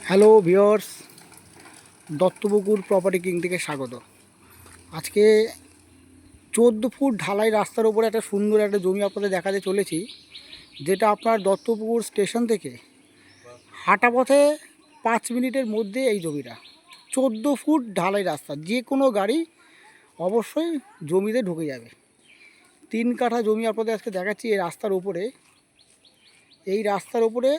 Hello viewers, Duttapukur property king থেকে স্বাগত। আজকে 14 ফুট ঢালাই রাস্তার উপরে একটা সুন্দর একটা জমি আপনাদের দেখাতে চলেছি, যেটা আপনার দত্তপুকুর স্টেশন থেকে হাঁটা পথে 5 মিনিটের মধ্যে এই জমিটা। 14 ফুট ঢালাই রাস্তা, যে কোনো গাড়ি অবশ্যই জমিতে ঢুকে যাবে। 3 কাঠা জমি আপনাদের আজকে দেখাচ্ছি এই রাস্তার উপরে। এই রাস্তার উপরে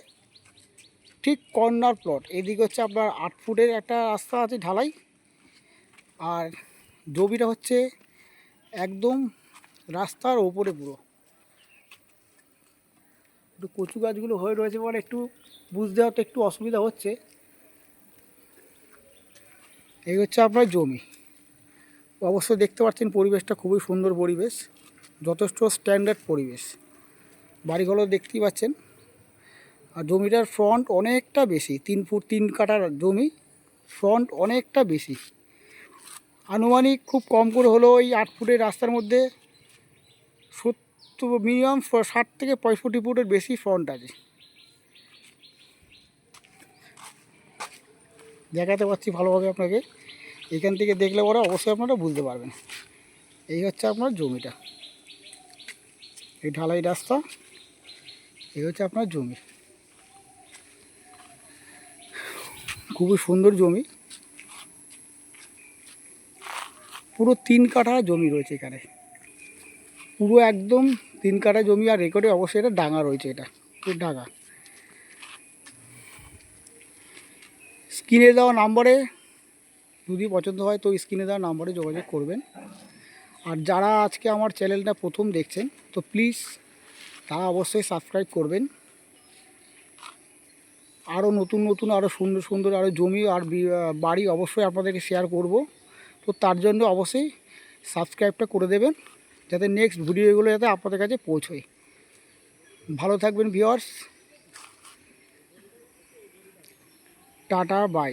ঠিক কর্নার প্লট, এদিকে হচ্ছে আপনার 8 ফুটের একটা রাস্তা আছে ঢালাই, আর জমিটা হচ্ছে একদম রাস্তার ওপরে পুরো। একটু কচু গাছগুলো হয়ে রয়েছে বলে একটু বুঝতে হতে একটু অসুবিধা হচ্ছে। এই হচ্ছে আপনার জমি। অবশ্যই দেখতে পাচ্ছেন পরিবেশটা খুবই সুন্দর পরিবেশ, যথেষ্ট স্ট্যান্ডার্ড পরিবেশ। বাড়িগুলো দেখতেই পাচ্ছেন। আর জমিটার ফ্রন্ট অনেকটা বেশি, 3 ফুট 3 কাঠার জমি, ফ্রন্ট অনেকটা বেশি। আনুমানিক খুব কম করে হলেও ওই 8 ফুটের রাস্তার মধ্যে মিনিমাম 60 থেকে 65 ফুটের বেশি ফ্রন্ট আছে। দেখাতে পাচ্ছি ভালোভাবে আপনাকে, এখান থেকে দেখলে পরে অবশ্যই আপনারা বুঝতে পারবেন। এই হচ্ছে আপনার জমিটা, এই ঢালাই রাস্তা, এই হচ্ছে আপনার জমি। খুবই সুন্দর জমি, পুরো 3 কাঠা জমি রয়েছে এখানে, পুরো একদম 3 কাঠা জমি। আর রেকর্ডে অবশ্যই এটা ডাঙা রয়েছে, এটা পুরো ডাঙা। স্ক্রিনে দেওয়া নাম্বারে যদি পছন্দ হয় তো স্ক্রিনে দেওয়া নাম্বারে যোগাযোগ করবেন। আর যারা আজকে আমার চ্যানেলটা প্রথম দেখছেন তো প্লিজ তারা অবশ্যই সাবস্ক্রাইব করবেন। আরও নতুন নতুন আরও সুন্দর সুন্দর আরও জমি আর বাড়ি অবশ্যই আপনাদেরকে শেয়ার করব। তো তার জন্য অবশ্যই সাবস্ক্রাইবটা করে দেবেন, যাতে নেক্সট ভিডিওগুলো যাতে আপনাদের কাছে পৌঁছয়। ভালো থাকবেন ভিউয়ার্স, টাটা বাই।